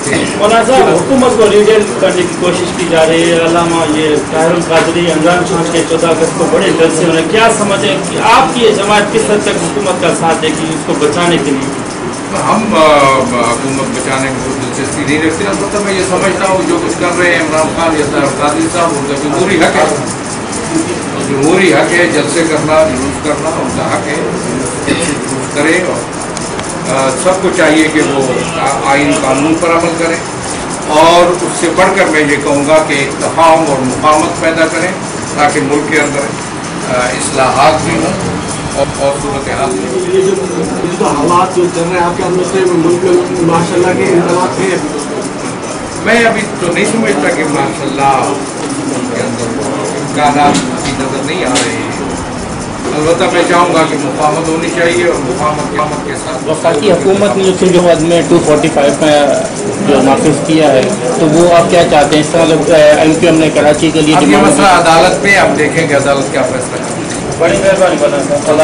مولانا صاحب حکومت کو ریڈیل کرنے کی کوشش کی جا رہی ہے. علامہ یہ طاہر القادری عمران خان کے 14 اگست کو بڑے جلسے ہونے, کیا سمجھیں کہ آپ کی یہ جماعت کس حد تک حکومت کا ساتھ دے گی اس کو بچانے کے لیے؟ ہم حکومت بچانے میں کوئی دلچسپی نہیں رکھتے. البتہ میں یہ سمجھتا ہوں جو کچھ کر رہے ہیں عمران خان یا طاہر القادری صاحب, ان کا جمہوری حق ہے. جمہوری حق ہے جلسے کرنا, جلوس کرنا, ان کا حق ہے. جلوس کرے اور سب کو چاہیے کہ وہ آئین قانون پر عمل کریں, اور اس سے بڑھ کر میں یہ کہوں گا کہ اتحاد اور مفاہمت پیدا کریں تاکہ ملک کے اندر اصلاحات بھی ہوں اور صورتحال بھی. یہ جو حالات جو چل رہے ہیں آپ کے اندر سے ملک میں ماشاء اللہ کے انقلاب ہیں, میں ابھی تو نہیں سمجھتا کہ ماشاء اللہ کے اندر امکانات کی نظر نہیں آ رہے ہیں. البتہ میں چاہوں گا کہ مفاہمت ہونی چاہیے اور مفاہمت کے ساتھ وفاقی حکومت نے جو سندھ میں 245 میں جو نافذ کیا ہے تو وہ آپ کیا چاہتے ہیں؟ اس طرح ایم کیو ایم نے کراچی کے لیے اب یہ مسئلہ عدالت میں آپ دیکھیں گے عدالت کیا فیصلہ کرتی ہے. بڑی مہربانی مولانا صاحب.